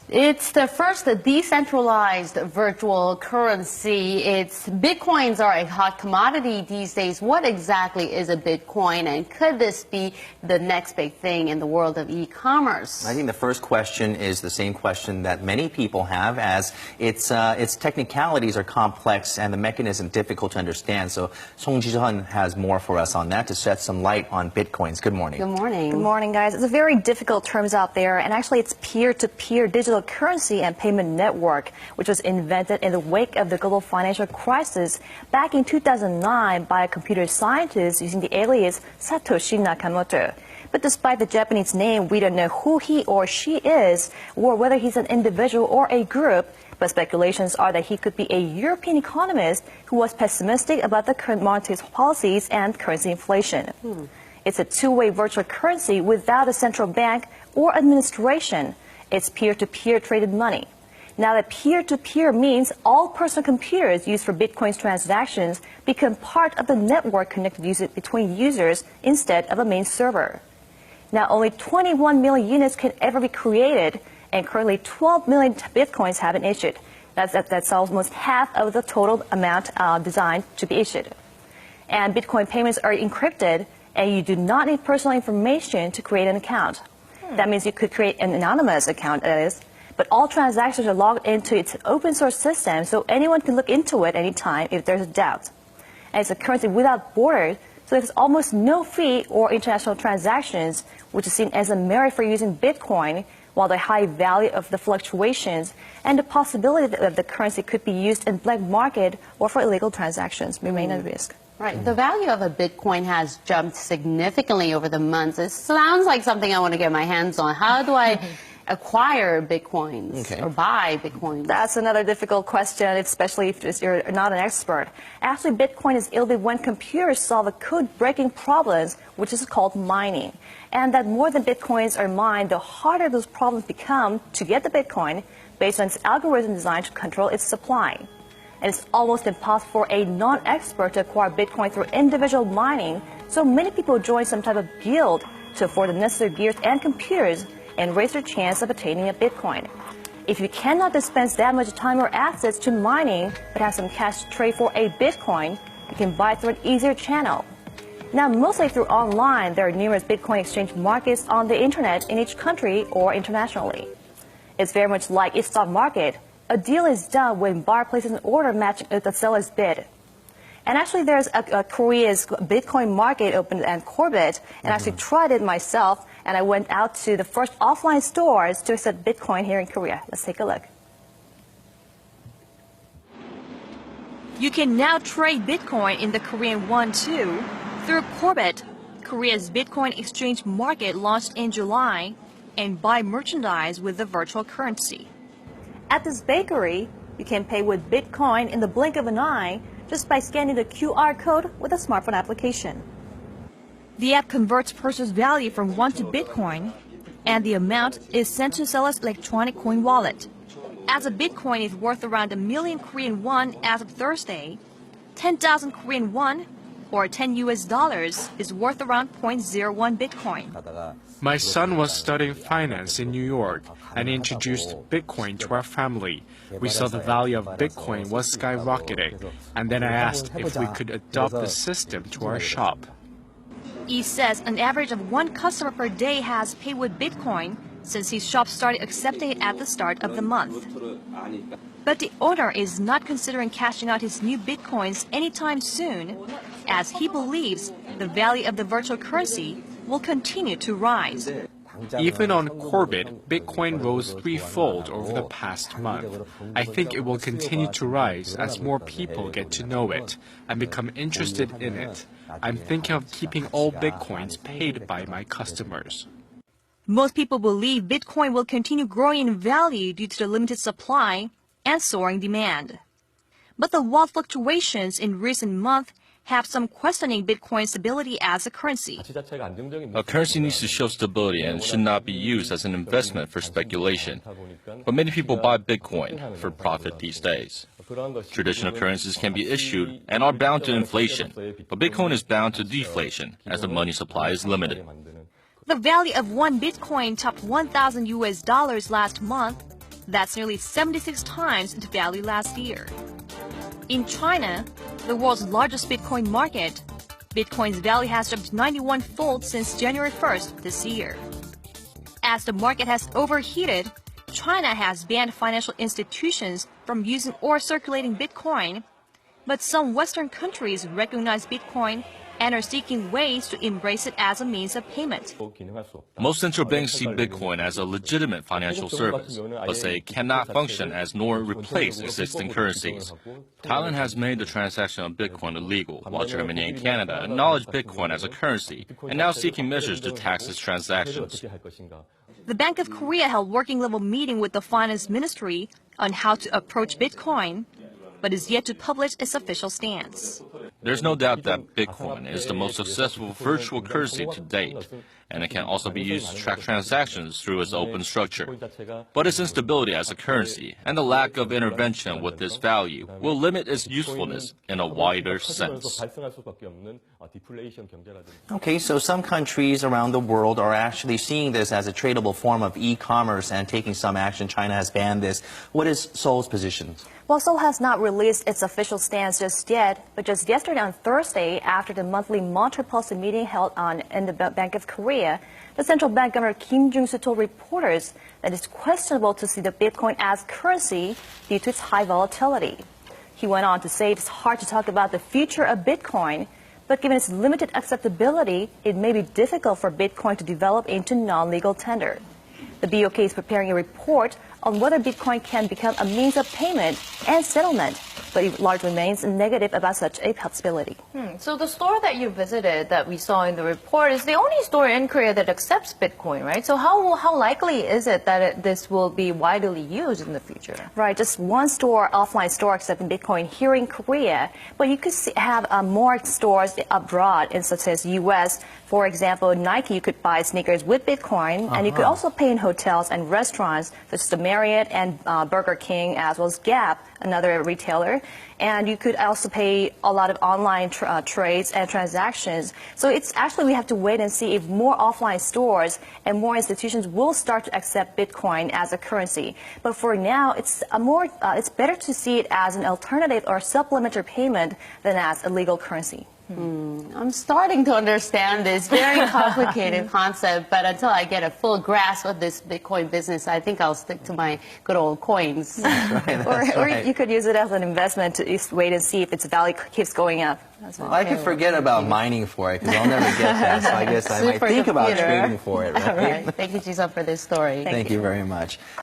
It's the first decentralized virtual currency. Bitcoins are a hot commodity these days. What exactly is a Bitcoin, and could this be the next big thing in the world of e-commerce? I think the first question is the same question that many people have, as its technicalities are complex and the mechanism difficult to understand. So Song Ji-hun has more for us on that to shed some light on Bitcoins. Good morning. Good morning. Good morning, guys. It's a very difficult terms out there, and actually it's peer-to-peer digital currency and payment network, which was invented in the wake of the global financial crisis back in 2009 by a computer scientist using the alias Satoshi Nakamoto. But despite the Japanese name, we don't know who he or she is, or whether he's an individual or a group. But speculations are that he could be a European economist who was pessimistic about the current monetary policies and currency inflation. It's a two-way virtual currency without a central bank or administration. It's peer-to-peer traded money. Now that peer-to-peer means all personal computers used for Bitcoin's transactions become part of the network connected between users instead of a main server. Now only 21 million units can ever be created, and currently 12 million Bitcoins have been issued. That's almost half of the total amount designed to be issued. And Bitcoin payments are encrypted, and you do not need personal information to create an account. That means you could create an anonymous account, that is, but all transactions are logged into its open source system, so anyone can look into it anytime if there's a doubt. And it's a currency without borders, so there's almost no fee or international transactions, which is seen as a merit for using Bitcoin, while the high value of the fluctuations and the possibility that the currency could be used in black market or for illegal transactions remain at risk. Right. The value of a Bitcoin has jumped significantly over the months. It sounds like something I want to get my hands on. How do I acquire Bitcoins or buy Bitcoins? That's another difficult question, especially if you're not an expert. Actually, Bitcoin is yielded when computers solve a code-breaking problems, which is called mining. And that more than Bitcoins are mined, the harder those problems become to get the Bitcoin based on its algorithm designed to control its supply. And it's almost impossible for a non-expert to acquire Bitcoin through individual mining, so many people join some type of guild to afford the necessary gears and computers and raise their chance of attaining a Bitcoin. If you cannot dispense that much time or assets to mining, but have some cash to trade for a Bitcoin, you can buy through an easier channel. Now, mostly through online, there are numerous Bitcoin exchange markets on the internet in each country or internationally. It's very much like its stock market. A deal is done when buyer places an order matching the seller's bid. And actually, there's a Korea's Bitcoin market open at Corbett, and I actually tried it myself, and I went out to the first offline stores to accept Bitcoin here in Korea. Let's take a look. You can now trade Bitcoin in the Korean won too through Corbett, Korea's Bitcoin exchange market launched in July, and buy merchandise with the virtual currency. At this bakery, you can pay with Bitcoin in the blink of an eye just by scanning the QR code with a smartphone application. The app converts purchase value from won to Bitcoin, and the amount is sent to seller's electronic coin wallet. As a Bitcoin is worth around 1 million Korean won as of Thursday, 10,000 Korean won, or $10 is worth around 0.01 Bitcoin. My son was studying finance in New York and introduced Bitcoin to our family. We saw the value of Bitcoin was skyrocketing, and then I asked if we could adopt the system to our shop. He says an average of one customer per day has paid with Bitcoin since his shop started accepting it at the start of the month. But the owner is not considering cashing out his new Bitcoins anytime soon, as he believes the value of the virtual currency will continue to rise. Even on Corbett, Bitcoin rose threefold over the past month. I think it will continue to rise as more people get to know it and become interested in it. I'm thinking of keeping all Bitcoins paid by my customers. Most people believe Bitcoin will continue growing in value due to the limited supply and soaring demand. But the wild fluctuations in recent months have some questioning Bitcoin's stability as a currency. A currency needs to show stability and should not be used as an investment for speculation. But many people buy Bitcoin for profit these days. Traditional currencies can be issued and are bound to inflation, but Bitcoin is bound to deflation as the money supply is limited. The value of one Bitcoin topped $1,000 last month, That's nearly 76 times the value last year. In China, the world's largest Bitcoin market, Bitcoin's value has jumped 91-fold since January 1st this year. As the market has overheated, China has banned financial institutions from using or circulating Bitcoin, but some Western countries recognize Bitcoin and are seeking ways to embrace it as a means of payment. Most central banks see Bitcoin as a legitimate financial service, but say it cannot function as nor replace existing currencies. Thailand has made the transaction of Bitcoin illegal, while Germany and Canada acknowledge Bitcoin as a currency and now seeking measures to tax its transactions. The Bank of Korea held working-level meeting with the Finance Ministry on how to approach Bitcoin, but is yet to publish its official stance. There's no doubt that Bitcoin is the most successful virtual currency to date, and it can also be used to track transactions through its open structure. But its instability as a currency and the lack of intervention with this value will limit its usefulness in a wider sense. Okay, so some countries around the world are actually seeing this as a tradable form of e-commerce and taking some action. China has banned this. What is Seoul's position? Well, Seoul has not released its official stance just yet, but just yesterday on Thursday, after the monthly monetary policy meeting held in the Bank of Korea, the central bank governor Kim Jung-soo told reporters that it's questionable to see the Bitcoin as currency due to its high volatility. He went on to say it's hard to talk about the future of Bitcoin, but given its limited acceptability, it may be difficult for Bitcoin to develop into non-legal tender. The BOK is preparing a report on whether Bitcoin can become a means of payment and settlement, but it largely remains negative about such a possibility. So the store that you visited that we saw in the report is the only store in Korea that accepts Bitcoin, right? So how likely is it that this will be widely used in the future? Right, just one offline store accepting Bitcoin here in Korea, but you could have more stores abroad, in such as U.S. For example, Nike, you could buy sneakers with Bitcoin, and you could also pay in hotels and restaurants, such as the Marriott and Burger King, as well as Gap, another retailer. And you could also pay a lot of online trades and transactions. So it's actually, we have to wait and see if more offline stores and more institutions will start to accept Bitcoin as a currency. But for now, it's better to see it as an alternative or supplementary payment than as a legal currency. I'm starting to understand this very complicated concept, but until I get a full grasp of this Bitcoin business, I think I'll stick to my good old coins. That's Or right. you could use it as an investment to wait and see if its value keeps going up. Well, I could forget about mining for it because I'll never get that, so I guess I might think about trading for it. Right? All right. Thank you, Ji-sun, for this story. Thank you very much.